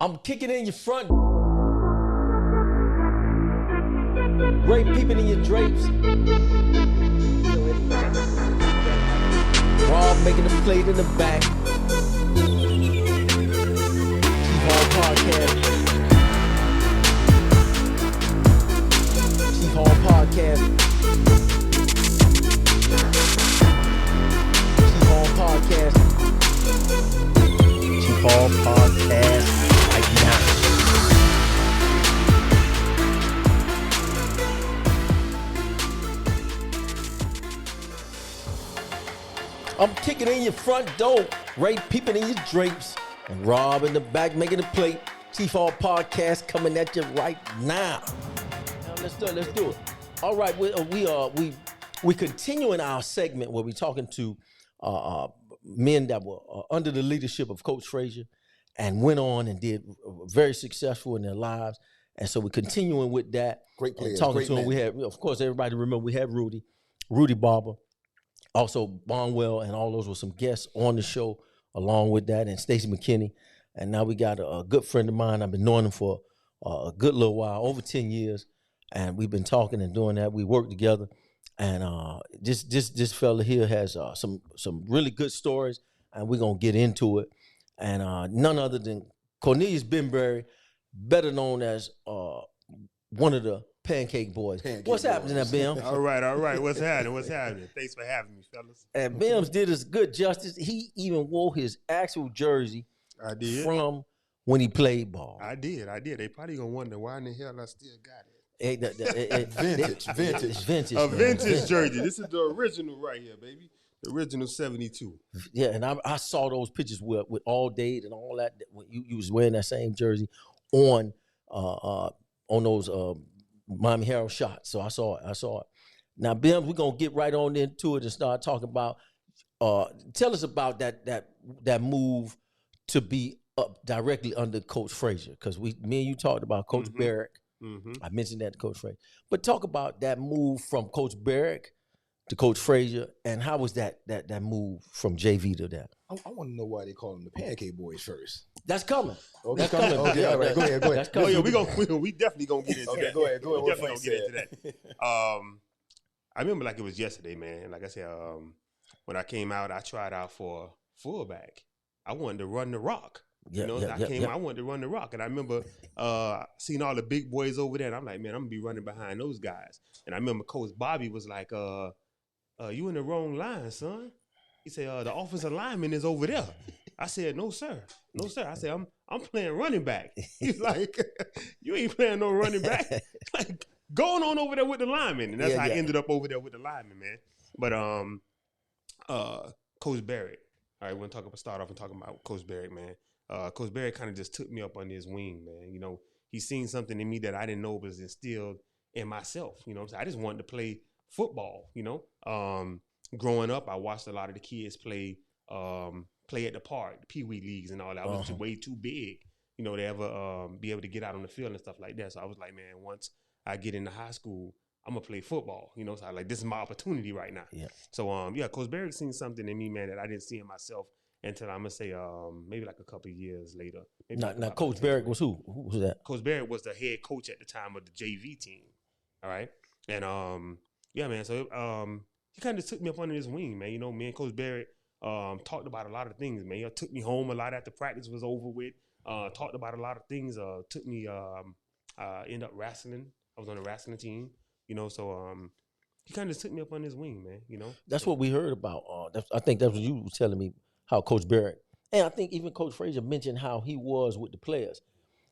I'm kicking in your front. Great peeping in your drapes. Rob making a plate in the back. T-Hall Podcast. T-Hall Podcast. T-Hall Podcast. T-Hall Podcast. Right now. I'm kicking in your front door, Ray peeping in your drapes, and Rob in the back making a plate. T-Hall Podcast coming at you right now. Now let's do it. All right, we continuing our segment where we're talking to men that were under the leadership of Coach Frazier and went on and did very successful in their lives. And so we're continuing with that. Great players, talking great to him. We had, of course, everybody remember we had Rudy Barber. Also, Bonwell and all those were some guests on the show along with that, and Stacey McKinney. And now we got a good friend of mine. I've been knowing him for a good little while, over 10 years. And we've been talking and doing that. We work together. And this fella here has some really good stories, and we're going to get into it. And none other than Cornelius Bembry, better known as one of the Pancake Boys. What's happening there, Bim? All right. What's happening? Thanks for having me, fellas. And Bims did us good justice. He even wore his actual jersey I did. from when he played ball. I did. They probably gonna wonder why in the hell I still got Vintage. it. Vintage. A man. vintage jersey. This is the original right here, baby. The original 72. Yeah, and I saw those pictures with All Date and all that when you was wearing that same jersey on those Miami Herald shots. So I saw it. Now, Bims, we're gonna get right on into it and start talking about. Tell us about that move to be up directly under Coach Frazier, because me and you talked about Coach Barrick. I mentioned that to Coach Frazier, but talk about that move from Coach Barrick to Coach Frazier, and how was that move from JV to that? I want to know why they call them the Pancake Boys first. That's coming. Okay. That's coming. Okay, all right. Go ahead. That's coming. Oh yeah, we definitely gonna get into Okay, that. go ahead. We definitely gonna get into that. I remember like it was yesterday, man. Like I said, when I came out, I tried out for fullback. I wanted to run the rock. I wanted to run the rock. And I remember seeing all the big boys over there. And I'm like, man, I'm going to be running behind those guys. And I remember Coach Bobby was like, you in the wrong line, son. He said, the offensive lineman is over there. I said, no, sir. I said, I'm playing running back. He's like, you ain't playing no running back. Like, going on over there with the lineman. And that's how I ended up over there with the lineman, man. But Coach Barrett. All right, we're going to start off and talking about Coach Barrett, man. Coach Barrett kind of just took me up under his wing, man. You know, he seen something in me that I didn't know was instilled in myself. You know, so I just wanted to play football. You know, growing up, I watched a lot of the kids play at the park, Pee Wee leagues and all that. I was just way too big, you know, to ever be able to get out on the field and stuff like that. So I was like, man, once I get into high school, I'm gonna play football. You know, so I like, this is my opportunity right now. Yeah. So Coach Barrett seen something in me, man, that I didn't see in myself until I'm gonna say maybe like a couple of years later. Now Coach Barrett was who? Who was that? Coach Barrett was the head coach at the time of the JV team. All right. And man, so he kind of took me up under his wing, man. You know, me and Coach Barrett talked about a lot of things, man. He took me home a lot after practice was over with. Talked about a lot of things. Took me ended up wrestling. I was on the wrestling team. You know, so he kind of took me up on his wing, man. You know, that's what we heard about. I think that's what you were telling me, how Coach Barrett, and I think even Coach Frazier mentioned how he was with the players.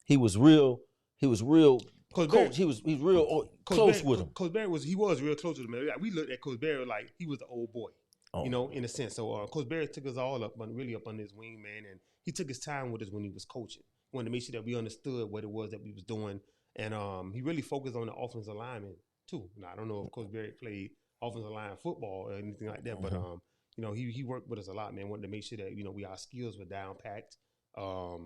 He was real. Coach Barrett, he was real close with him. Coach Barrett was real close with him. Man. We looked at Coach Barrett like he was the old boy. You know, in a sense. So Coach Barrett took us all up, really up on his wing, man, and he took his time with us when he was coaching. He wanted to make sure that we understood what it was that we was doing, and he really focused on the offensive lineman too. Now, I don't know if Coach Barrett played offensive line football or anything like that, but you know, he worked with us a lot, man. Wanted to make sure that, you know, our skills were down packed.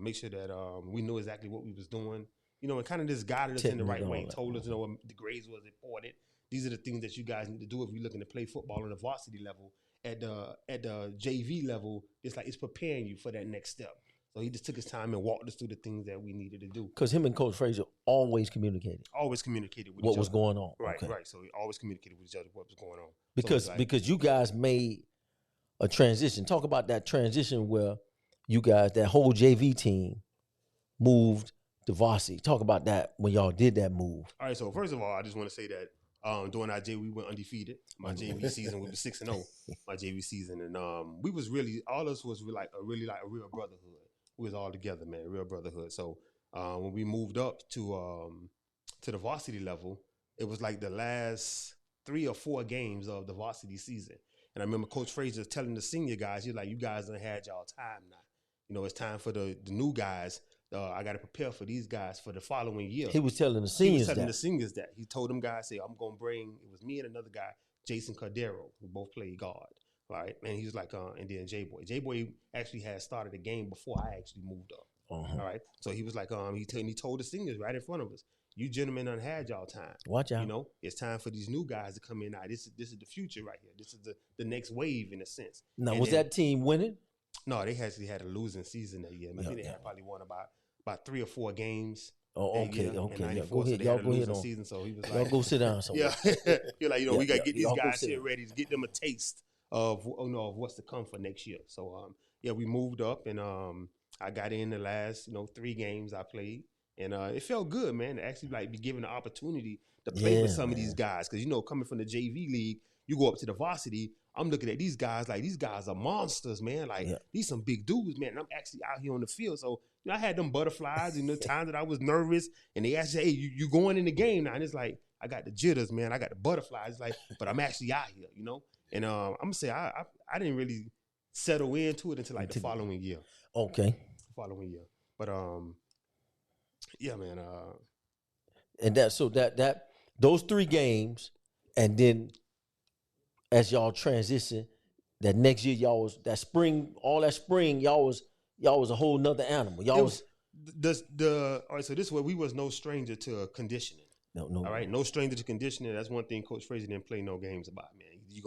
Make sure that we knew exactly what we was doing. You know, and kind of just guided us in the right way. Told us, you know, what the grades was important. These are the things that you guys need to do if you're looking to play football on the varsity level. At the JV level, it's like it's preparing you for that next step. So he just took his time and walked us through the things that we needed to do. Because him and Coach Frazier always communicated Always communicated with what each was other. going on. Right, Okay. right. So we always communicated with each other what was going on. Because you guys made a transition. Talk about that transition where you guys, that whole JV team, moved to varsity. Talk about that when y'all did that move. All right, so first of all, I just want to say that during our JV, we went undefeated. My JV season, we were 6-0. My JV season, and we was really, all of us was like a real brotherhood. We was all together, man, real brotherhood. So when we moved up to the varsity level, it was like the last 3 or 4 games of the varsity season. And I remember Coach Frazier telling the senior guys, he's like, "You guys done had y'all time now. You know, it's time for the new guys. I got to prepare for these guys for the following year." He was telling the seniors that. He told them guys, "Say, I'm going to bring," it was me and another guy, Jason Cordero, who both played guard, right? And he was like, and then J-Boy. J-Boy actually had started the game before I actually moved up, all right? So he was like, he told the seniors right in front of us, "You gentlemen done had y'all time. Watch out. You know, it's time for these new guys to come in now. This is the future right here. This is the next wave in a sense." Now, and was that team winning? No, they actually had a losing season that year. I think they had probably won about 3 or 4 games. Oh, okay. Go ahead. So Y'all go ahead on. season, so he was Y'all like, go sit down somewhere. yeah, you're like, we got to get these y'all guys here ready to get them a taste of what's to come for next year. So we moved up, and I got in the last 3 games I played, and it felt good, man, to actually like be given the opportunity to play with some of these guys, because coming from the JV league, you go up to the varsity. I'm looking at these guys like these guys are monsters, man. Like these some big dudes, man. And I'm actually out here on the field, so I had them butterflies. The times that I was nervous, and they asked, "Hey, you going in the game now?" And it's like I got the jitters, man. I got the butterflies. It's like, but I'm actually out here, And I'm gonna say I didn't really settle into it until like the following year. Okay. Following year, but yeah, man. And that those 3 games, and then as y'all transition, that next year y'all was all that spring y'all was a whole nother animal. Y'all was all right. So this way we was no stranger to conditioning. No. All right, no stranger to conditioning. That's one thing Coach Frazier didn't play no games about, man. You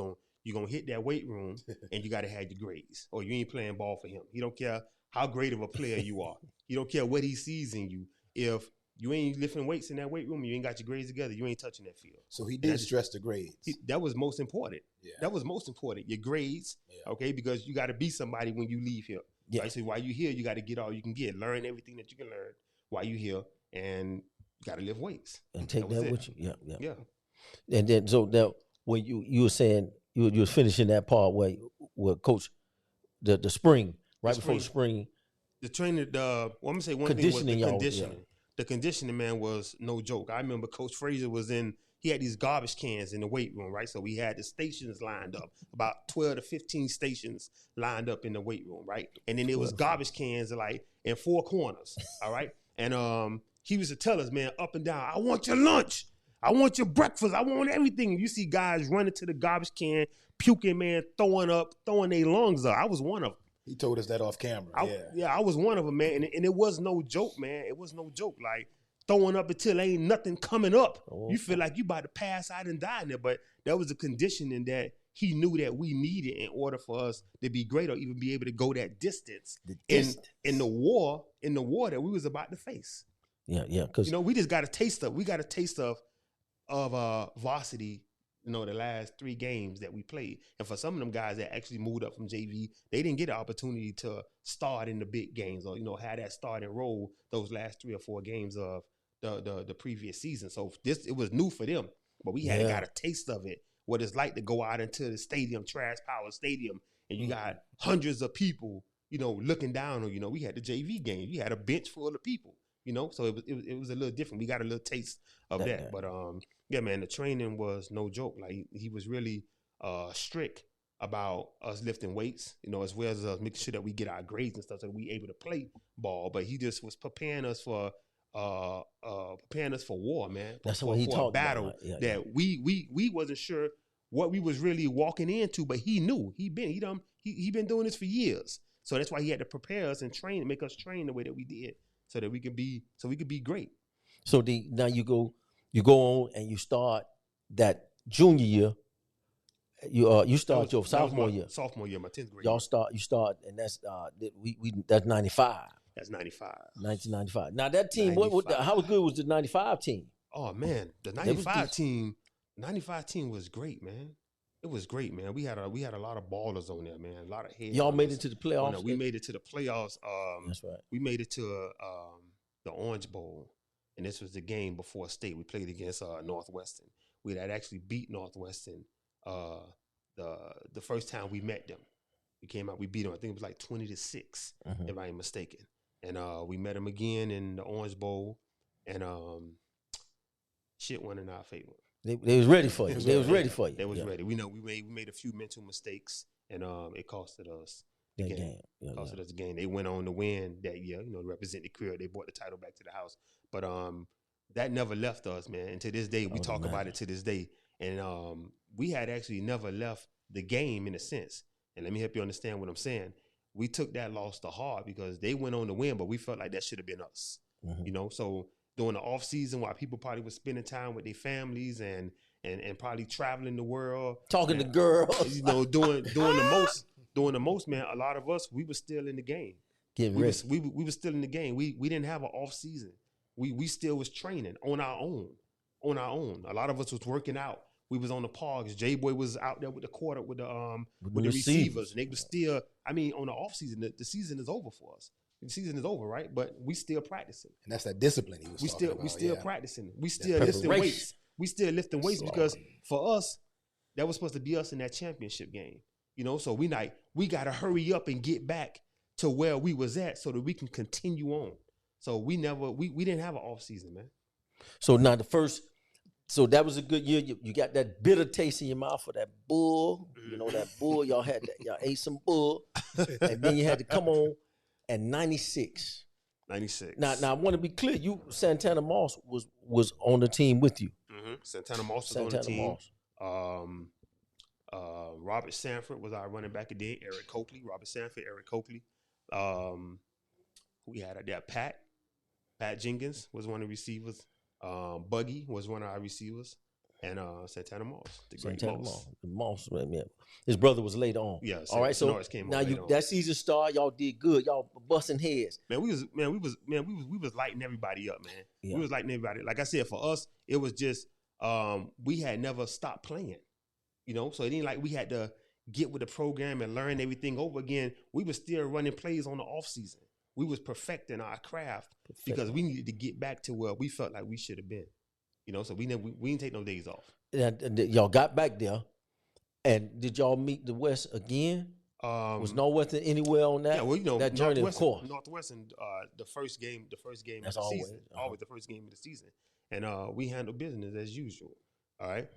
gonna hit that weight room, and you got to have your grades, or you ain't playing ball for him. He don't care how great of a player you are. He don't care what he sees in you. If you ain't lifting weights in that weight room, you ain't got your grades together, you ain't touching that field. So he did stress the grades. That was most important. Yeah. That was most important. Your grades, okay, because you got to be somebody when you leave here. Yeah. Right? So while you here, you got to get all you can get, learn everything that you can learn while you here, and you got to lift weights and take that with you. Yeah. Yeah. And then so that when you were saying you were finishing that part where Coach the spring before the spring. The training, I'm gonna say one thing was the conditioning. The conditioning, man, was no joke. I remember Coach Frazier he had these garbage cans in the weight room, right? So we had the stations lined up, about 12 to 15 stations lined up in the weight room, right? And then there was garbage cans like in 4 corners, all right? And he used to tell us, man, up and down, "I want your lunch. I want your breakfast. I want everything." And you see guys running to the garbage can, puking, man, throwing their lungs up. I was one of them. He told us that off camera. I was one of them, man. And it was no joke, man. It was no joke. Like, throwing up until ain't nothing coming up. You feel like you about to pass out and die in there. But that was the conditioning that he knew that we needed in order for us to be great or even be able to go that distance in the war that we was about to face. Yeah. Because we just got a taste of. We got a taste of varsity. The last 3 games that we played. And for some of them guys that actually moved up from JV, they didn't get an opportunity to start in the big games or, have that starting role those last 3 or 4 games of the previous season. So it was new for them, but we had got a taste of it, what it's like to go out into the stadium, Trash Power Stadium, and you got hundreds of people, looking down on, we had the JV game. You had a bench full of people, so it was a little different. We got a little taste of that. But yeah, man, the training was no joke. Like, he was really strict about us lifting weights, as well as us making sure that we get our grades and stuff so that we able to play ball. But he just was preparing us for war, man. That's what he talked battle about. That we wasn't sure what we was really walking into, but he knew. He been doing this for years. So that's why he had to prepare us and make us train the way that we did, so that we could be great. So now you go on and you start that junior year. You start your sophomore year. Sophomore year, my 10th grade. You start, and that's that's 95. That's 95. 1995. Now that team, how good was the 95 team? Oh man, the 95 team was great, man. It was great, man. We had a lot of ballers on there, man. A lot of heads. Y'all made it to the playoffs. We made it to the playoffs. That's right. We made it to the Orange Bowl, and this was the game before state. We played against Northwestern. We had actually beat Northwestern the first time we met them. We came out, we beat them. I think it was like 20-6, if I ain't mistaken. And we met them again in the Orange Bowl, and shit went in our favor. They was ready for you. They was ready for you. They was ready. We know we made a few mental mistakes, and it costed us the game. Costed us the game. They went on to win that year. You know, represent the career. They brought the title back to the house. But that never left us, man. And to this day, we talk about it to this day. And we had actually never left the game in a sense. And let me help you understand what I'm saying. We took that loss to heart because they went on to win, but we felt like that should have been us. You know, so during the off season while people probably were spending time with their families and probably traveling the world, talking to girls, you know, doing the most, man. A lot of us, we were still in the game. We were still in the game. We didn't have an off season. We still was training on our own. A lot of us was working out. We was on the parks. J-Boy was out there with the receivers. And they was still, I mean, on the off season, the season is over for us. The season is over, right? But we still practicing. And that's that discipline he was talking about. We still practicing. We still lifting weights. We still lifting weights because for us, that was supposed to be us in that championship game. You know, so we got to hurry up and get back to where we was at so that we can continue on. So we didn't have an off season, man. So now so that was a good year. You got that bitter taste in your mouth for that bull. You know, that bull, y'all ate some bull. And then you had to come on at 96. 96. Now I want to be clear. Santana Moss was on the team with you. Santana Moss was on the team. Robert Sanford was our running back again. Robert Sanford, Eric Coakley. We had there Pat Jenkins was one of the receivers. Buggy was one of our receivers. And Santana Moss, the great Moss. His brother was later on. Yeah. All right. So now that season started, y'all did good. Y'all busting heads. Man, we was lighting everybody up, man. Yeah. We was lighting everybody. Like I said, for us, it was just we had never stopped playing. You know, so it ain't like we had to get with the program and learn everything over again. We was still running plays on the off season. We was perfecting our craft because we needed to get back to where we felt like we should have been. You know, so we didn't take no days off. Y'all got back there, and did y'all meet the West again? Was Northwestern anywhere on that? Yeah, well, you know, that journey, of course. Northwestern, the first game That's of the always, season, always the first game of the season, and we handled business as usual. All right,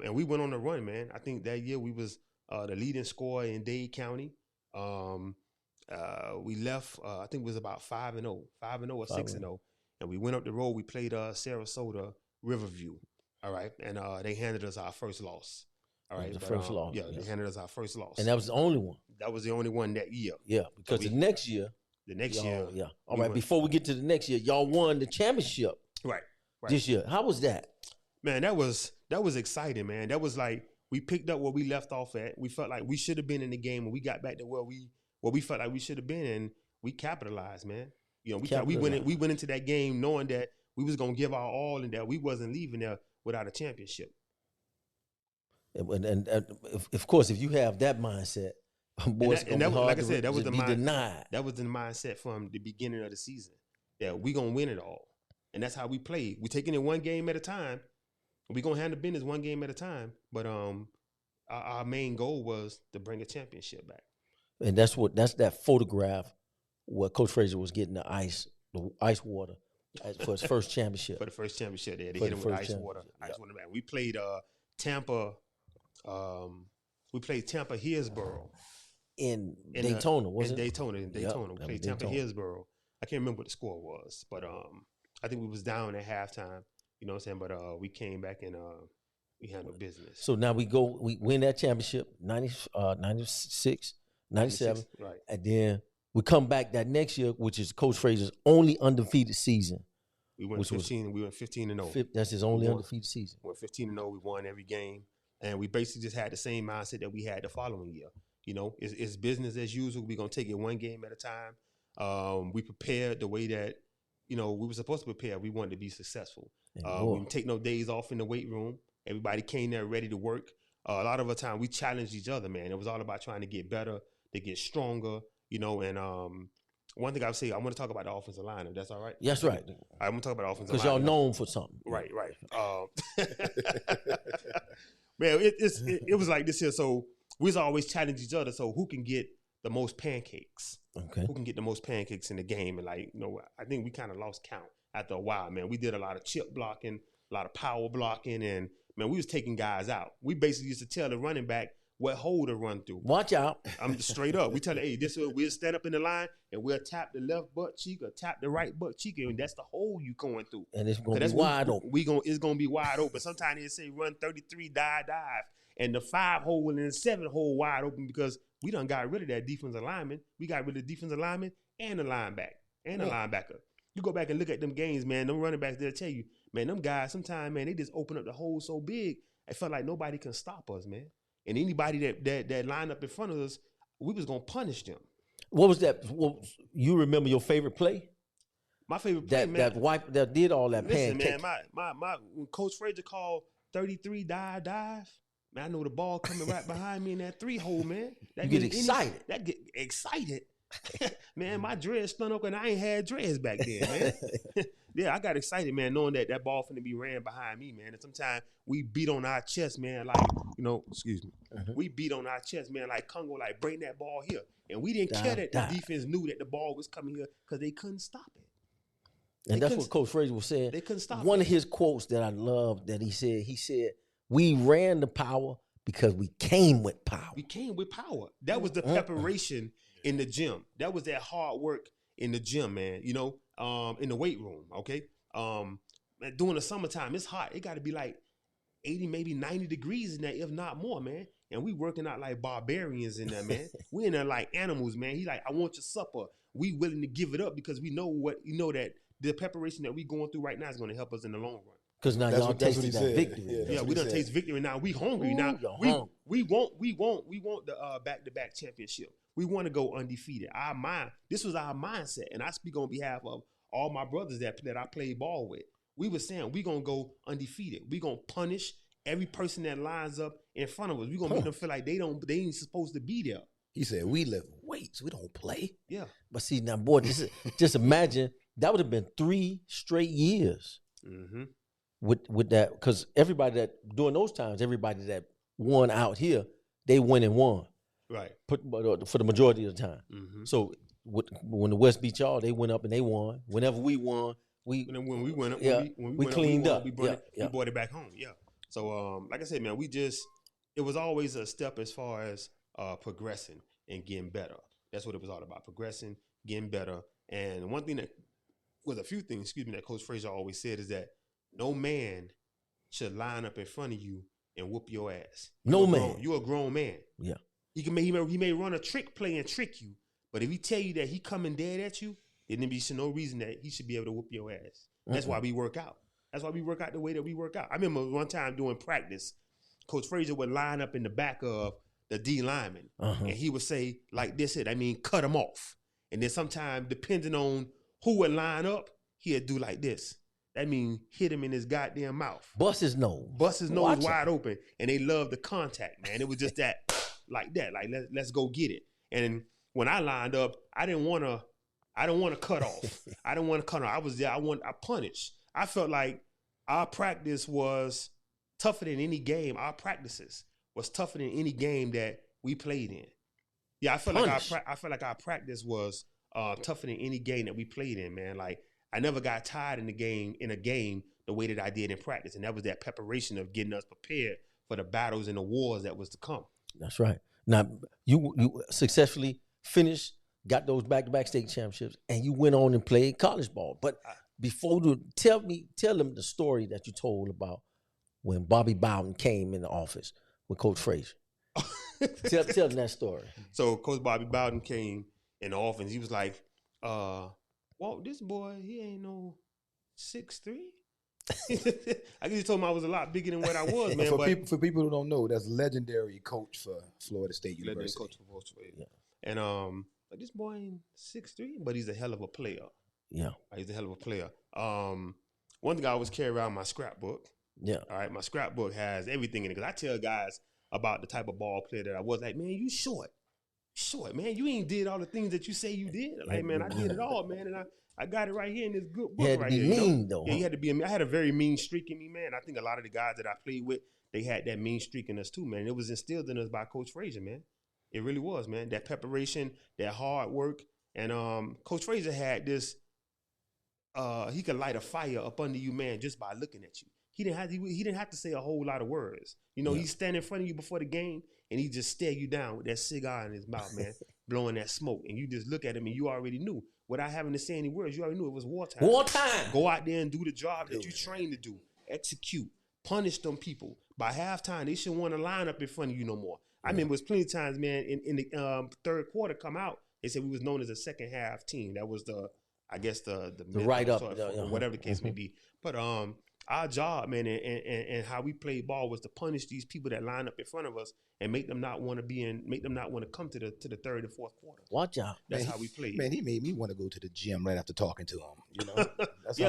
and we went on a run, man. I think that year we was the leading scorer in Dade County. We left. I think it was about 5-0 or 6-0, and we went up the road. We played Sarasota Riverview. All right, and they handed us our first loss. All right, first loss. Yeah, they handed us our first loss, and that was the only one. That was the only one that year. Yeah, because the next year. Yeah. All right. Before we get to the next year, y'all won the championship. Right. This year, how was that? Man, that was exciting, man. That was like we picked up where we left off at. We felt like we should have been in the game, and we got back to where we felt like we should have been, and we capitalized, man. You know, we went into that game knowing that we was gonna give our all, and that we wasn't leaving there without a championship. And of course, if you have that mindset, boys, and that was, like I said, that was the denied. That was the mindset from the beginning of the season. That we gonna win it all, and that's how we played. We taking it one game at a time. We gonna handle business one game at a time. But our main goal was to bring a championship back. And that's that photograph where Coach Frazier was getting the ice water for his first championship. For the first championship, they hit him with ice water. Ice water, man. We played Tampa. We played Tampa Hillsborough in Daytona, wasn't it? In Daytona. We played Tampa Hillsborough. I can't remember what the score was, but I think we was down at halftime. You know what I'm saying? But we came back and we handled business. So now we win that championship, 96, 97. Right. And then we come back that next year, which is Coach Frazier's only undefeated season. We went 15-0. That's his only undefeated season. We went 15-0. We won every game. And we basically just had the same mindset that we had the following year. You know, it's business as usual. We're going to take it one game at a time. We prepared the way that, we were supposed to prepare. We wanted to be successful. We didn't take no days off in the weight room. Everybody came there ready to work. A lot of the time we challenged each other, man. It was all about trying to get better, to get stronger, and one thing I would say, I want to talk about the offensive line, if that's all right. That's right. I'm going to talk about the offensive line. Because y'all known for something. Right. Man, it was like this here. So we was always challenge each other. So who can get the most pancakes? Okay. Who can get the most pancakes in the game? And I think we kind of lost count after a while, man. We did a lot of chip blocking, a lot of power blocking, and man, we was taking guys out. We basically used to tell the running back what hole to run through. Watch out. I'm just straight up. We tell her, hey, we'll stand up in the line and we'll tap the left butt cheek or tap the right butt cheek, and that's the hole you going through. And it's going to be wide open. It's going to be wide open. Sometimes they say run 33, dive, and the 5 hole and the 7 hole wide open because we done got rid of that defensive lineman. We got rid of the defensive lineman and the linebacker. You go back and look at them games, man. Them running backs, they'll tell you, man, them guys sometimes, man, they just open up the hole so big, it felt like nobody can stop us, man. And anybody that lined up in front of us, we was gonna punish them. What was that? You remember your favorite play? My favorite play, man. That did all that Listen, pancake. man, my when Coach Frazier called 33 dive, man, I know the ball coming right behind me in that 3 hole, man. You get excited. That get excited. Man, my dreads spun up and I ain't had dreads back then, man. Yeah, I got excited, man, knowing that ball finna be ran behind me, man. And sometimes we beat on our chest, man, like, excuse me. We beat on our chest, man, like Congo, like bring that ball here. And we didn't care that the defense knew that the ball was coming here because they couldn't stop it. And that's what Coach Frazier was saying. They couldn't stop One of his quotes that I love that he said, we ran the power because we came with power. We came with power. That was the preparation in the gym. That was that hard work in the gym, man, in the weight room, okay? During the summertime, it's hot. It got to be like 80, maybe 90 degrees in there, if not more, man. And we working out like barbarians in there, man. We in there like animals, man. He like, I want your supper. We willing to give it up because we know that the preparation that we going through right now is going to help us in the long run. Because now y'all tasted that victory. Yeah, we done taste victory. Now we hungry. Now we want the back-to-back championship. We want to go undefeated. This was our mindset, and I speak on behalf of all my brothers that I played ball with. We were saying we gonna go undefeated. We gonna punish every person that lines up in front of us. We gonna make them feel like they ain't supposed to be there. He said we lift weights. We don't play. Yeah. But see now, boy, just imagine that would have been 3 straight years. Mm-hmm. With that, because everybody that during those times, everybody that won out here, they went and won. Right. For the majority of the time. Mm-hmm. So when the West beat y'all, they went up and they won. Whenever we won, we cleaned up. We brought it back home. Yeah. So like I said, man, it was always a step as far as progressing and getting better. That's what it was all about: progressing, getting better. And one thing that was a few things, that Coach Frazier always said is that no man should line up in front of you and whoop your ass. You're a grown man. Yeah. He may run a trick play and trick you, but if he tell you that he coming dead at you, then there be no reason that he should be able to whoop your ass. That's why we work out. That's why we work out the way that we work out. I remember one time doing practice, Coach Frazier would line up in the back of the D lineman, and he would say like this, cut him off. And then sometimes, depending on who would line up, he'd do like this. That means hit him in his goddamn mouth. Bust his nose. Wide open. And they love the contact, man. It was just that, like that. Like, let's go get it. And when I lined up, I didn't want to cut off. I didn't want to cut off. I was there. I punished. I felt like our practice was tougher than any game. Our practices was tougher than any game that we played in. Yeah, I felt like our practice was tougher than any game that we played in, man. Like, I never got tired in a game the way that I did in practice. And that was that preparation of getting us prepared for the battles and the wars that was to come. That's right. Now, you successfully finished, got those back-to-back state championships, and you went on and played college ball. But before tell them the story that you told about when Bobby Bowden came in the office with Coach Frazier. tell them that story. So Coach Bobby Bowden came in the office. He was like, well, this boy, he ain't no 6'3". I guess he told me I was a lot bigger than what I was, man. For people who don't know, that's legendary coach for Florida State University. Legendary coach for Florida State. Yeah. And Like this boy ain't 6'3", but he's a hell of a player. Yeah. He's a hell of a player. One thing I always carry around my scrapbook. Yeah. All right, my scrapbook has everything in it because I tell guys about the type of ball player that I was. Like, man, you short, man. You ain't did all the things that you say you did. Like, man, I did it all, man, and I got it right here in this good book You had right to be here. mean though. Yeah, you had to be. I had a very mean streak in me, man. I think a lot of the guys that I played with, they had that mean streak in us too, man. It was instilled in us by Coach Frazier, man. It really was, man. That preparation, that hard work, and Coach Frazier had this. He could light a fire up under you, man, just by looking at you. He didn't have to say a whole lot of words. You know, he's standing in front of you before the game, and he just stare you down with that cigar in his mouth, man, blowing that smoke, and you just look at him, and you already knew without having to say any words. You already knew it was wartime. Wartime. Go out there and do the job that you trained to do. Execute. Punish them people. By halftime, they shouldn't want to line up in front of you no more. I mean, it was plenty of times, man. In the third quarter, come out. They said we was known as a second half team. That was the write up, or whatever the case may be. But our job, man, and how we played ball was to punish these people that line up in front of us and make them not want to come to the third and fourth quarter. Watch out. That's how we played. Man, he made me want to go to the gym right after talking to him. You know, that's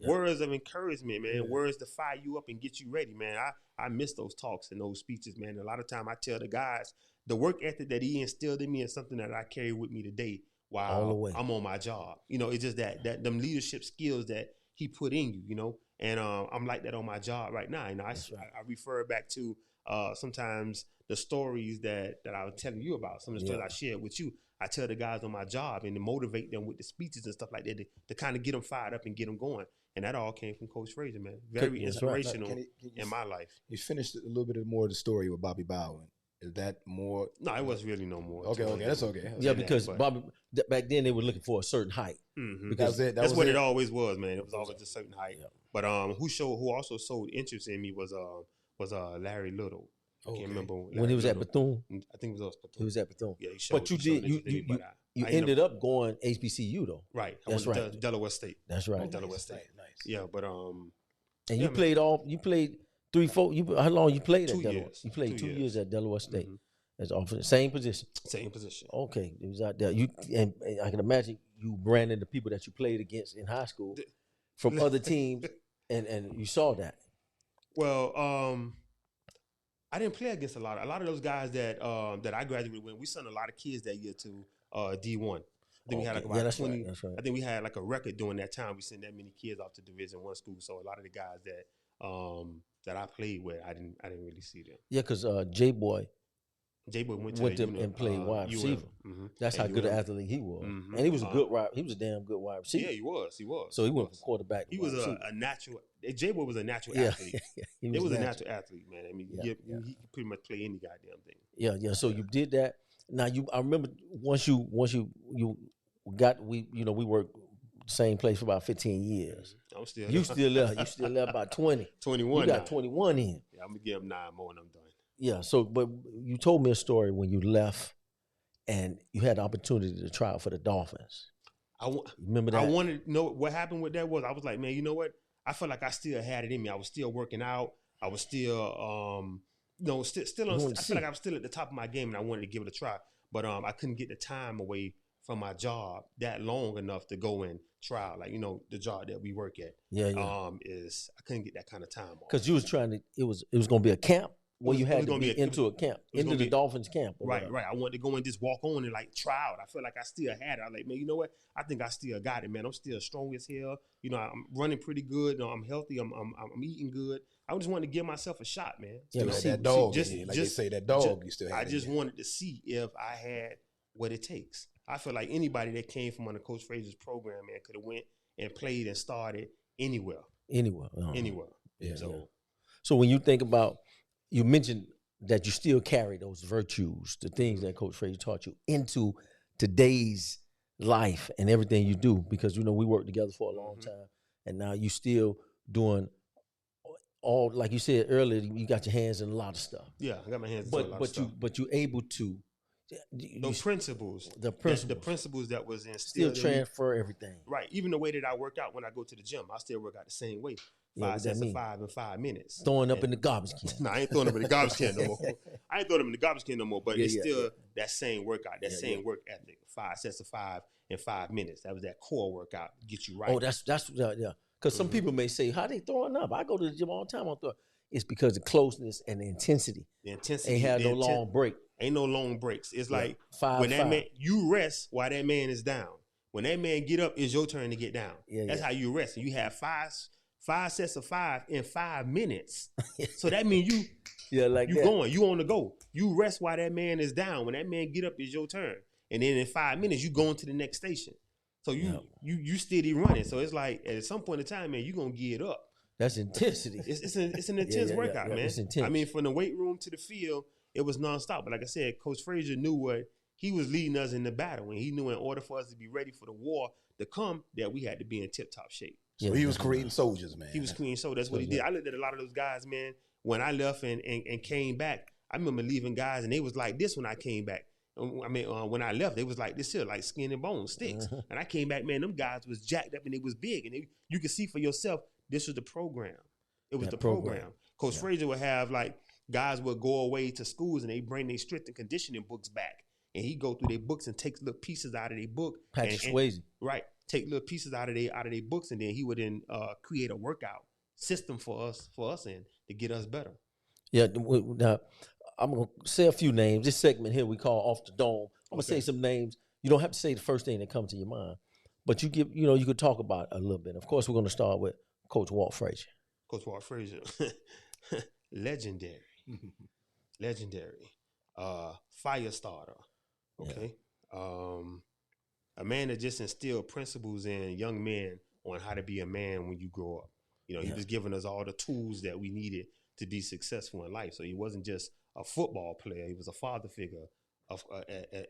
words of encouragement, man. Words to fire you up and get you ready, man. I miss those talks and those speeches, man. And a lot of time I tell the guys the work ethic that he instilled in me is something that I carry with me today while I'm on my job. You know, it's just that them leadership skills that he put in you, you know. And I'm like that on my job right now. You know, I refer back to sometimes the stories that I was telling you about, some of the stories I shared with you. I tell the guys on my job and to motivate them with the speeches and stuff like that to kind of get them fired up and get them going. And that all came from Coach Frazier, man. Very inspirational in my life. You finished a little bit more of the story with Bobby Bowen. Is that more? No, it was really no more. Okay, that's okay. Yeah, because Bobby, back then they were looking for a certain height. Mm-hmm. Because that's what it always was, man. It was always a certain height. Yeah. But who also showed interest in me was Larry Little. I can't remember when he was at Bethune. I think it was Bethune. He was at Bethune. Yeah, but you ended up going HBCU though. Right. That's right. Delaware State. That's right. Delaware State. Nice. Yeah, but and you played 3, 4. How long you played at Delaware? Years. You played 2 years at Delaware State. As often same position. Same position. Okay, it was out there. And I can imagine you branding the people that you played against in high school from other teams, and you saw that. Well, I didn't play against a lot of those guys that I graduated with. We sent a lot of kids that year to D1. I think we had like about 20. Right. I think we had like a record during that time. We sent that many kids off to Division I school. So a lot of the guys that I played with, I didn't really see them. Yeah, because J-Boy went to and played wide receiver. That's how good an athlete he was, and he was a good wide. He was a damn good wide receiver. Yeah, he was. So he went from quarterback. He was a natural. J-Boy was a natural athlete. It was a natural athlete, man. I mean, he could pretty much play any goddamn thing. Yeah. So you did that. Now I remember once you got we worked the same place for about 15 years. I'm still. You still there? You still there about 20? 21. You got 21 in. Yeah, I'm gonna give him 9 more and I'm done. Yeah. So, but you told me a story when you left, and you had the opportunity to try out for the Dolphins. Remember that? I wanted to know what happened with that was. I was like, man, you know what? I felt like I still had it in me. I was still working out. I was still, still on. I feel like I was still at the top of my game, and I wanted to give it a try. But I couldn't get the time away from my job that long enough to go and try out. Like, the job that we work at. Yeah. I couldn't get that kind of time. Because you was trying to. It was going to be a camp. Well, you had to be into a camp, into the Dolphins camp. Right. I wanted to go and just walk on and like try out. I feel like I still had it. I was like, man, you know what? I think I still got it, man. I'm still strong as hell. I'm running pretty good. I'm healthy. I'm eating good. I just wanted to give myself a shot, man. Yeah, that dog. They say that dog. You still. I just wanted to see if I had what it takes. I feel like anybody that came from under Coach Frazier's program, man, could have went and played and started anywhere. Anywhere. Yeah. So when you think about. You mentioned that you still carry those virtues, the things that Coach Frazier taught you, into today's life and everything you do, because, we worked together for a long time, and now you still doing all, like you said earlier, you got your hands in a lot of stuff. Yeah, I got my hands in a lot of stuff. But you're able to those principles, the the principles that was still instilled in me. transfer everything. Right. Even the way that I work out when I go to the gym, I still work out the same way. Yeah, 5 what that sets of mean? 5 in 5 minutes. Throwing up in the garbage can. No, I ain't throwing them in the garbage can no more. I ain't throwing them in the garbage can no more. But it's still that same workout, that same work ethic. 5 sets of 5 in 5 minutes. That was that core workout to get you right. Oh, that's yeah. Because some people may say, "How they throwing up?" I go to the gym all the time. I'm throwing. It's because of closeness and the intensity. The intensity ain't had no long break. Ain't no long breaks. It's like 5, when that 5. man, you rest while that man is down. When that man get up, it's your turn to get down. That's how you rest. And you have 5 sets of 5 in 5 minutes. So that means you going, you on the go. You rest while that man is down. When that man get up, it's your turn. And then in 5 minutes, you going to the next station. So you steady running. So it's like at some point in time, man, you gonna get up. That's intensity. It's an intense workout, man. It's intense. I mean, from the weight room to the field, it was nonstop. But like I said, Coach Frazier knew what he was leading us in the battle, and he knew in order for us to be ready for the war to come, that we had to be in tip-top shape. So he was creating soldiers, man. He was creating soldiers. That's what he did. I looked at a lot of those guys, man. When I left and came back, I remember leaving guys, and they was like this when I came back. I mean, when I left, they was like this here, like skin and bones, sticks. And I came back, man, them guys was jacked up and they was big. And you could see for yourself, this was the program. It was the program. Coach Frazier would have like guys would go away to schools and they bring their strength and conditioning books back. And he go through their books and take little pieces out of their book. Patrick Swayze. Right. Take little pieces out of their books, and then he would then create a workout system for us and to get us better. Yeah. Now, I'm going to say a few names. This segment here we call Off the Dome. I'm going to say some names. You don't have to say the first thing that comes to your mind, but you could talk about it a little bit. Of course, we're going to start with Coach Walt Frazier. Coach Walt Frazier. Legendary. Legendary. Fire starter. Okay. Yeah. A man that just instilled principles in young men on how to be a man when you grow up. He was giving us all the tools that we needed to be successful in life. So he wasn't just a football player; he was a father figure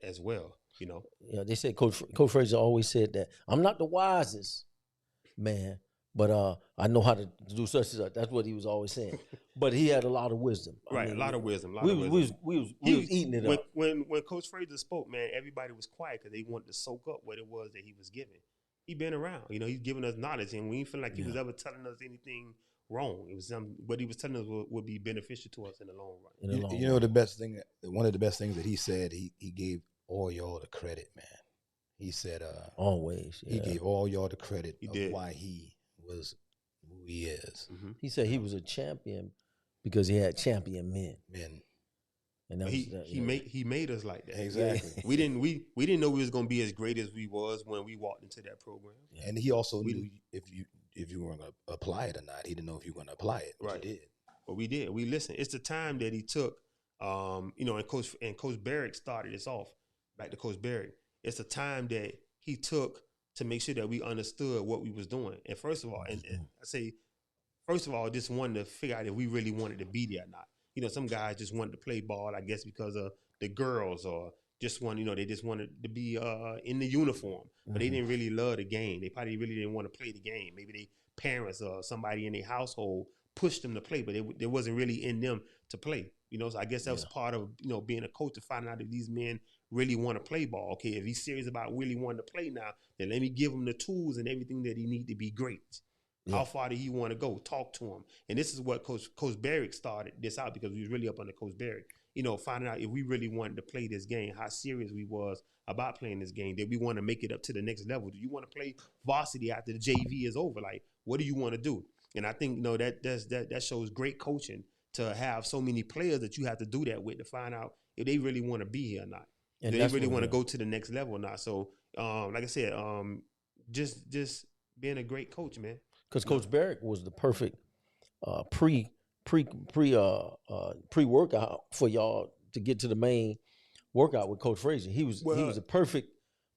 as well. Yeah, they said Coach Frazier always said that I'm not the wisest man, but I know how to do such and such. That's what he was always saying. But he had a lot of wisdom. Right, a lot of wisdom. We was eating it up. When Coach Frazier spoke, man, everybody was quiet because they wanted to soak up what it was that he was giving. He been around, he's giving us knowledge, and we didn't feel like he was ever telling us anything wrong. It was what he was telling us would be beneficial to us in the long run. The best thing, one of the best things that he said, he gave all y'all the credit, man. He said, always, he gave all y'all the credit of why he was who he is. Mm-hmm. He said he was a champion because he had champion men. And that he made us like that. Exactly. Yeah. We didn't know we was gonna be as great as we was when we walked into that program. And he also knew if you were gonna apply it or not. He didn't know if you were gonna apply it. Right. You did. But we did. We listened. It's the time that he took. And Coach Barrick started this off. Back to Coach Barrick. It's the time that he took to make sure that we understood what we was doing. And first of all, and I say, first of all, just wanted to figure out if we really wanted to be there or not. Some guys just wanted to play ball, I guess, because of the girls, or just they just wanted to be in the uniform, but they didn't really love the game. They probably really didn't want to play the game. Maybe their parents or somebody in their household pushed them to play, but it wasn't really in them to play. So I guess that was part of being a coach, to find out if these men really want to play ball. Okay, if he's serious about really wanting to play now, then let me give him the tools and everything that he need to be great. Yeah. How far did he want to go? Talk to him. And this is what Coach Barrick started this out, because we was really up under Coach Barrick. Finding out if we really wanted to play this game, how serious we was about playing this game. Did we want to make it up to the next level? Do you want to play varsity after the JV is over? Like, what do you want to do? And I think that shows great coaching, to have so many players that you have to do that with, to find out if they really want to be here or not. And if they really want to go to the next level or not. So, like I said, just being a great coach, man. Because Coach Barrick was the perfect pre-workout for y'all to get to the main workout with Coach Frazier. He was the perfect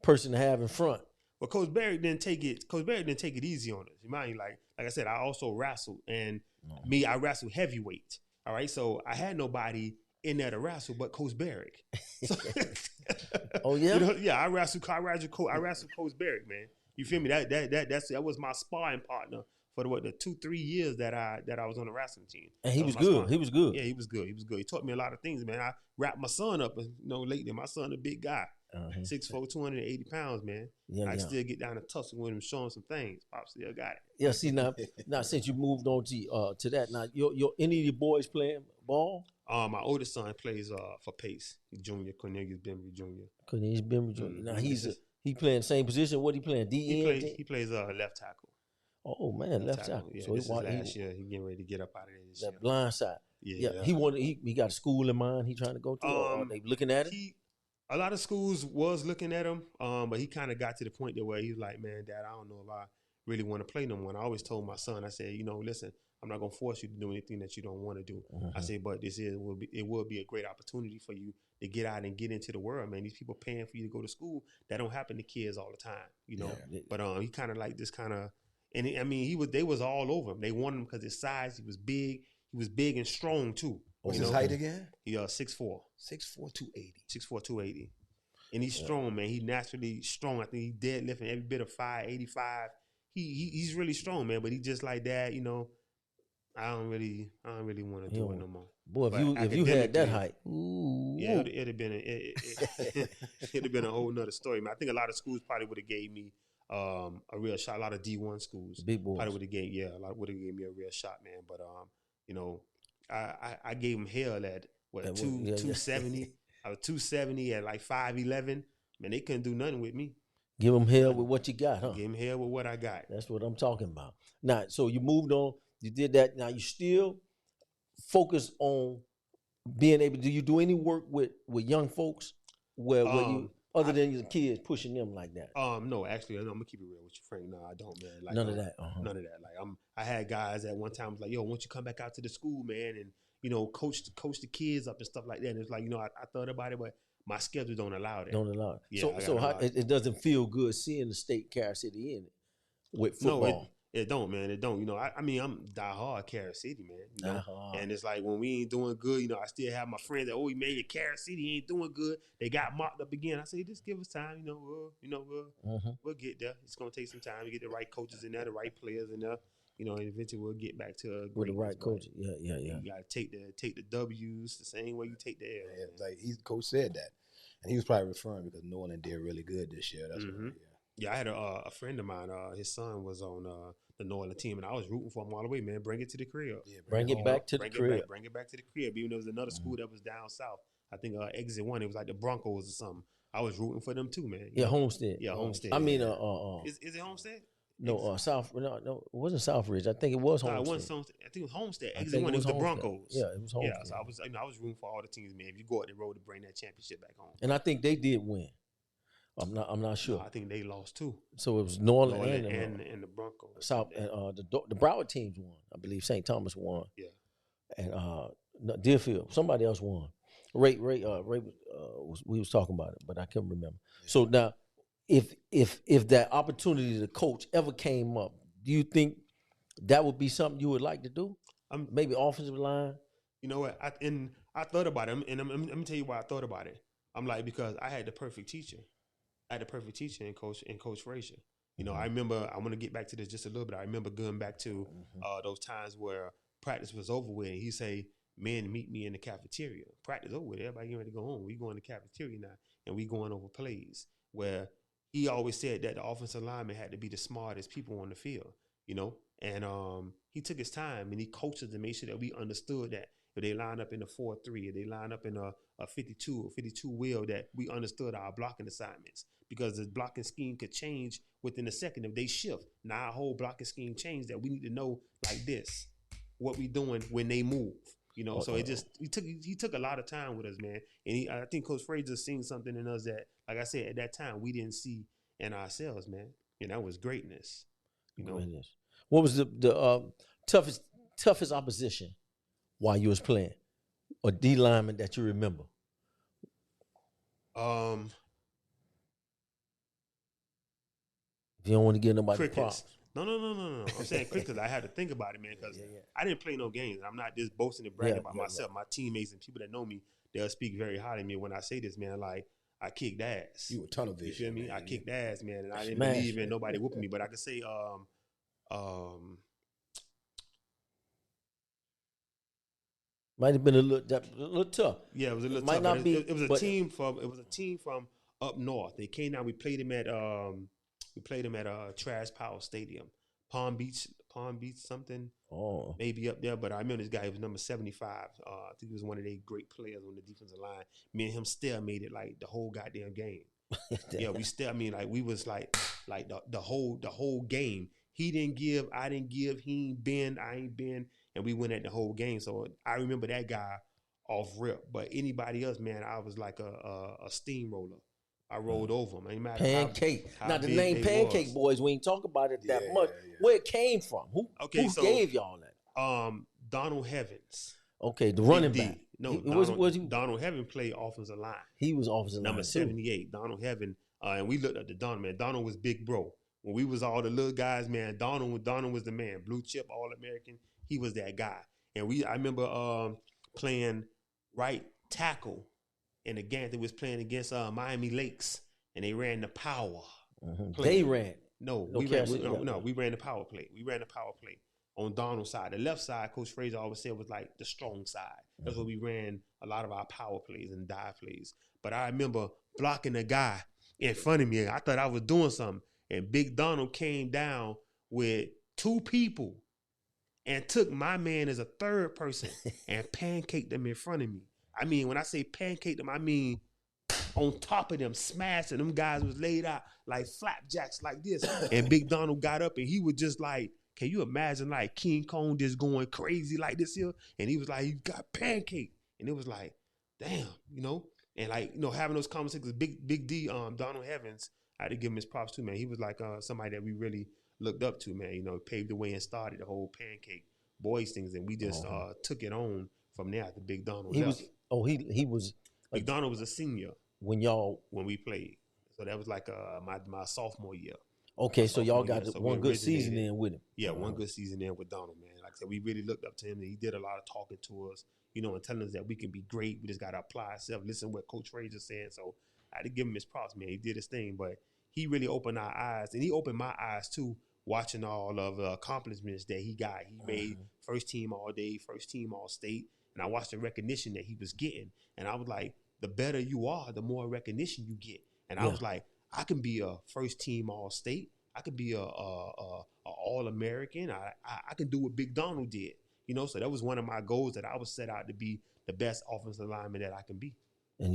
person to have in front. Well, Coach Barrick didn't take it easy on us. You mind, like I said, I also wrestled, and I wrestled heavyweight. All right, so I had nobody in there to wrestle but Coach Barrick. So, oh yeah, I wrestled Coach Barrick, man. You feel me? That was my sparring partner for the 2-3 years that I was on the wrestling team. And he was my good. sparring. He was good. Yeah, he was good. He was good. He taught me a lot of things, man. I wrapped my son up, lately. My son a big guy. 6'4", 280 pounds, man. I still get down and tussle with him, show him some things. Pop still got it. Yeah, see now since you moved on to that, now your any of your boys playing ball? My oldest son plays for Pace, junior, Cornelius Bembry Jr. Cornelius Bembry Jr. Now he playing the same position. What he playing? DN? He plays left tackle. Oh man, left tackle. Yeah, so this is last year. He getting ready to get up out of there this year. That blind side. Yeah. He got a school in mind. He trying to go to. Or they looking at it. A lot of schools was looking at him, but he kind of got to the point that where he was like, man, Dad, I don't know if I really want to play no more. And I always told my son, I said, listen, I'm not gonna force you to do anything that you don't want to do. I said, but it will be a great opportunity for you to get out and get into the world, man. These people paying for you to go to school. That don't happen to kids all the time, But he kind of like this kind of, and they was all over him. They wanted him because his size. He was big and strong too. What's his height again? He 6'4". 6'4", 280. 6'4", 280. And he's strong, man. He naturally strong. I think he deadlifting every bit of 585. He's really strong, man. But he just like that, I don't really want to do it no more. Boy, if you had that height, it'd have been it'd been a whole nother story, man. I think a lot of schools probably would have gave me a real shot. A lot of D1 schools big boys probably would have gave me a real shot, man. But I gave him hell at 270. I was 270 at like 5'11". Man, they couldn't do nothing with me. Give him hell with what you got, huh? Give him hell with what I got. That's what I'm talking about. Now, so you moved on. You did that. Now you still focus on being able. Do you do any work with young folks where you other than your kids pushing them like that? No, actually, I'm gonna keep it real with you, Frank. No, I don't, man. Like, none of that. None of that. Like I had guys at one time was like, yo, won't you come back out to the school, man, and coach the kids up and stuff like that. And it's like, I thought about it, but my schedule don't allow that. Don't allow it. Yeah, so how, it doesn't feel good seeing the state Carol City in it with football. No, it don't, man. It don't. I'm diehard Carol City, man. And it's like when we ain't doing good, I still have my friends that, man, your Carol City ain't doing good. They got mocked up again. I say, just give us time. We'll get there. It's gonna take some time to get the right coaches in there, the right players in there. And eventually we'll get back to with the right coach. Yeah. You gotta take the W's the same way you take the L. Yeah, like coach said that, and he was probably referring because New Orleans did really good this year. That's what. Yeah, I had a friend of mine. His son was on the New Orleans team, and I was rooting for him all the way. Man, bring it to the crib. Yeah, bring it back to the crib. Bring it back to the crib. Even though there was another school that was down south. I think Exit 1. It was like the Broncos or something. I was rooting for them too, man. Yeah, Homestead. Yeah, Homestead. I mean, is it Homestead? No, South. No, it wasn't Southridge. I think it was Homestead. No, I think it was Homestead. Exit 1. It was the Broncos. Yeah, it was Homestead. Yeah, so I was rooting for all the teams, man. If you go out the road to bring that championship back home. And I think they did win. I'm not sure. No, I think they lost too. So it was New Orleans and the Broncos. South and the Broward teams won. I believe St. Thomas won. Yeah. And Deerfield, somebody else won. Ray we was talking about it, but I couldn't remember. Yeah. So now, if that opportunity to coach ever came up, do you think that would be something you would like to do? Maybe offensive line. You know what? I thought about it, and I'm gonna tell you why I thought about it. I'm like, because I had the perfect teacher. I had the perfect teacher in Coach Frazier. I remember, I want to get back to this just a little bit. I remember going back to those times where practice was over with, and he say, "Men, meet me in the cafeteria. Practice over with. Everybody getting ready to go home. We going to the cafeteria now, and we going over plays." Where he always said that the offensive lineman had to be the smartest people on the field, And he took his time and he coached us to make sure that we understood that if they line up in a 4-3, if they line up in a 52 wheel, that we understood our blocking assignments, because the blocking scheme could change within a second if they shift. Now our whole blocking scheme changed, that we need to know like this, what we doing when they move. So he took a lot of time with us, man. And I think Coach Frazier seen something in us that, like I said, at that time we didn't see in ourselves, man. And that was greatness. Greatness. What was the toughest opposition while you was playing, or D lineman that you remember? If you don't want to give nobody props. No. I'm saying quick because I had to think about it, man, because I didn't play no games. I'm not just boasting and bragging about myself. My teammates and people that know me, they'll speak very highly of me when I say this, man. Like, I kicked ass. You were tunnel You vision. feel me? Man. I kicked ass, man, and I didn't Smash. believe in nobody whooping me. But I could say, Might have been a little tough. yeah, it was a little Might tough. not But be, it was a but- team from up north. They came down. We played him at Trash Power Stadium, Palm Beach something. Oh, Maybe up there, but I remember this guy. He was number 75. I think he was one of their great players on the defensive line. Me and him still made it like the whole goddamn game. Yeah, we still. I mean, like we was like the whole game. He didn't give, I didn't give. He ain't bend, I ain't bend, and we went at the whole game. So I remember that guy off rip. But anybody else, man, I was like a steamroller. I rolled over him. Ain't matter Pancake. how Now the big name they Pancake was. Boys, we ain't talk about it that Yeah, much. yeah. Where it came from? Who gave y'all that? Donald Heavens. Okay, the running D. back. No, He Donald Heaven played offensive line. He was offensive Number line, 78, Donald Heaven. And we looked up to Donald, man. Donald was big bro. When we was all the little guys, man, Donald was the man. Blue chip, All-American. He was that guy. And I remember playing right tackle in the game that was playing against Miami Lakes. And they ran the power. Mm-hmm. They ran. We ran the power play. We ran the power play on Donald's side. The left side, Coach Frazier always said, was like the strong side. That's where we ran a lot of our power plays and dive plays. But I remember blocking a guy in front of me. I thought I was doing something. And Big Donald came down with two people and took my man as a third person and pancaked them in front of me. I mean, when I say pancaked them, I mean on top of them, smashing them guys was laid out like flapjacks like this. And Big Donald got up and he was just like, can you imagine like King Kong just going crazy like this here? And he was like, you got pancake. And it was like, damn, and like, having those conversations, Big D, Donald Heavens, I had to give him his props too, man. He was like somebody that we really looked up to, man. Paved the way and started the whole pancake boys things. And we just took it on from there after Big Donald left. He was. Big Donald was a senior when we played. So that was like my sophomore year. Okay, so y'all got one good season in with him. Yeah, one good season in with Donald, man. Like I said, we really looked up to him, and he did a lot of talking to us, and telling us that we can be great. We just got to apply ourselves, listen to what Coach Frazier said. So I had to give him his props, man. He did his thing, but he really opened our eyes, and he opened my eyes too, watching all of the accomplishments that he got. He made first team all day, first team all state, and I watched the recognition that he was getting, and I was like, the better you are, the more recognition you get. And I was like, I can be a first team all state. I could be a all American. I can do what Big Donald did. So that was one of my goals, that I was set out to be the best offensive lineman that I can be. And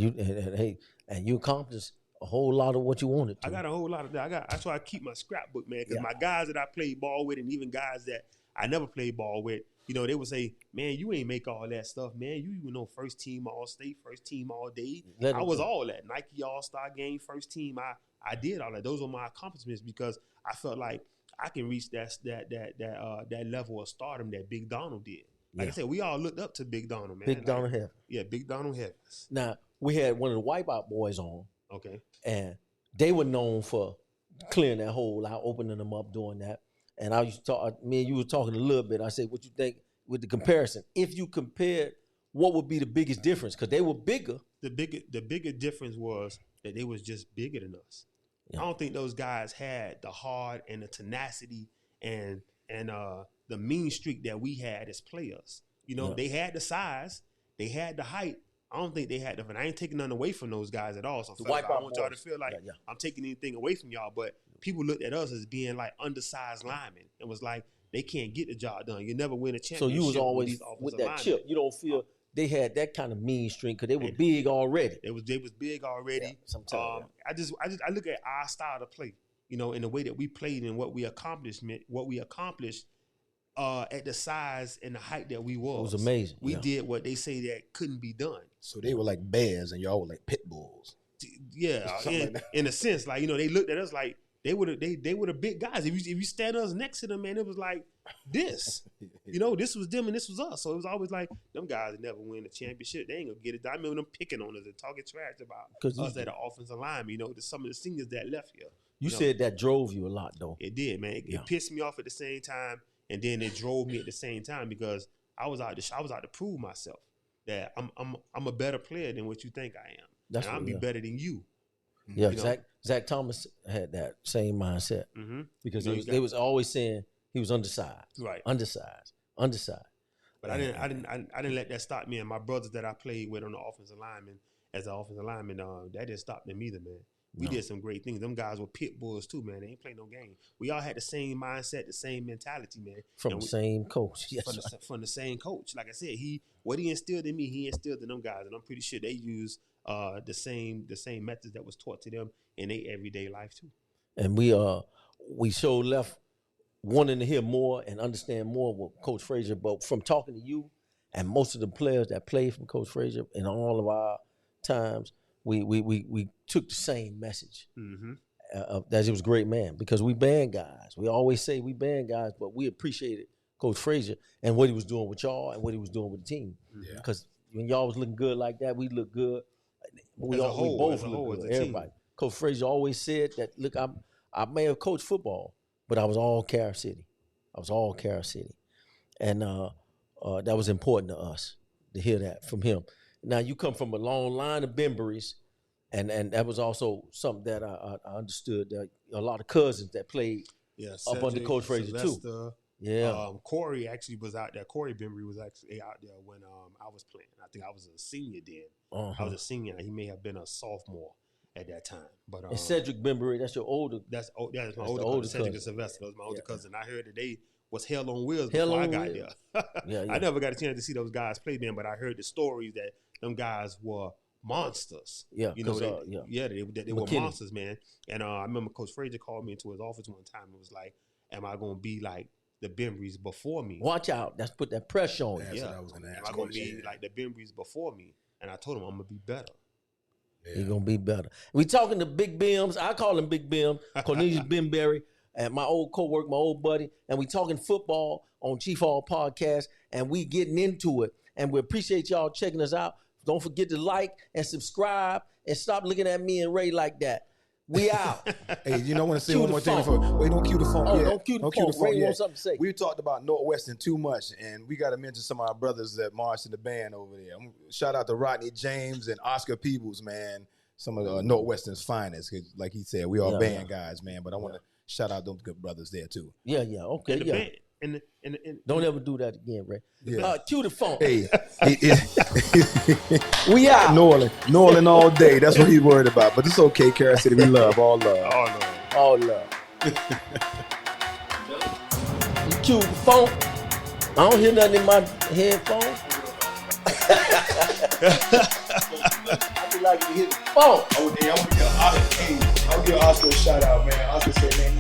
you accomplished a whole lot of what you wanted to. I got a whole lot of that. That's why I keep my scrapbook, man, because my guys that I played ball with, and even guys that I never played ball with, they would say, man, you ain't make all that stuff, man. You first team all state, first team all day. I was all that. Nike All-Star game, first team. I did all that. Those were my accomplishments because I felt like I can reach that level of stardom that Big Donald did. Like I said, we all looked up to Big Donald, man. Big Donald Heavens. Yeah, Big Donald Heavens. Now, we had one of the Wipeout boys on. Okay. And they were known for clearing that hole out, opening them up, doing that. And I used to talk, me and you were talking a little bit. I said, what you think with the comparison? If you compared, what would be the biggest difference? Because they were bigger. The bigger difference was that they was just bigger than us. Yeah. I don't think those guys had the heart and the tenacity and the mean streak that we had as players. They had the size, they had the height. I don't think they had the. And I ain't taking nothing away from those guys at all. So I don't want y'all to feel like I'm taking anything away from y'all. But people looked at us as being like undersized linemen. It was like they can't get the job done. You never win a championship. So you was always with that chip. You don't feel they had that kind of mean streak because they were big already. They was big already. Yeah, I look at our style to play. In the way that we played and what we accomplished at the size and the height that we was. It was amazing. We did what they say that couldn't be done. So they were like bears and y'all were like pit bulls. Yeah, in a sense, like they looked at us like they were the big guys. If you stand us next to them, man, it was like this. This was them and this was us. So it was always like them guys that never win a championship. They ain't gonna get it. I remember them picking on us and talking trash about us at the offensive line. Some of the seniors that left here. You said that drove you a lot, though. It did, man. It pissed me off at the same time. And then it drove me at the same time because I was out to prove myself that I'm a better player than what you think I am. I'm be better than you. Yeah, Zach Thomas had that same mindset because they was always saying he was undersized, right? Undersized. But I didn't let that stop me and my brothers that I played with on the offensive lineman as an offensive lineman. That didn't stop them either, man. We did some great things. Them guys were pit bulls too, man. They ain't playing no game. We all had the same mindset, the same mentality, man. From the same coach. Yes, from the same coach. Like I said, what he instilled in me, he instilled in them guys, and I'm pretty sure they use the same methods that was taught to them in their everyday life too. And we so left wanting to hear more and understand more with Coach Frazier. But from talking to you and most of the players that played from Coach Frazier in all of our times, we took the same message. That he was a great man because we band guys. We always say we band guys, but we appreciated Coach Frazier and what he was doing with y'all and what he was doing with the team. Because when y'all was looking good like that, we look good. We both look good. Everybody. Coach Frazier always said that, look, I may have coached football, but I was all Carol City. And that was important to us to hear that from him. Now, you come from a long line of Bembrys, and that was also something that I understood. That a lot of cousins that played up under Coach Frazier, too. Yeah. Corey actually was out there. Corey Bembry was actually out there when I was playing. I think I was a senior then. I was a senior. He may have been a sophomore at that time. But and Cedric Bembry, that's your older. That's my older cousin. Cedric and Sylvester was my older cousin. I heard that they was hell on wheels before I got there. I never got a chance to see those guys play then, but I heard the stories that them guys were monsters. Yeah, you know, they were monsters, man. And I remember Coach Frazier called me into his office one time and was like, "Am I gonna be like the Bembrys before me? Watch out! That's put that pressure on you." That's what I was gonna ask. Am I gonna be like the Bembrys before me? And I told him I'm gonna be better. You're gonna be better. We talking to Big Bims. I call him Big Bim, Cornelius Bembry, and my old co-worker, my old buddy. And we talking football on Chief Hall Podcast, and we getting into it. And we appreciate y'all checking us out. Don't forget to like and subscribe, and stop looking at me and Ray like that. We out. Hey, you know, I want to say one more thing before. Wait, don't cue the phone. Oh, don't cue the phone. Ray wants something to say. We talked about Northwestern too much, and we got to mention some of our brothers that marched in the band over there. Shout out to Rodney James and Oscar Peebles, man. Some of the Northwestern's finest. Like he said, we all band guys, man. But I want to shout out those good brothers there too. Yeah, okay, and don't ever do that again, Ray. Cue the phone. Hey, we out. New Orleans all day. That's what he's worried about. But it's okay, Carol City. We love, all love. All love. You cue the phone. I don't hear nothing in my headphones. I be like to hit the phone. I'm gonna give Oscar a shout out, man. Oscar said, man,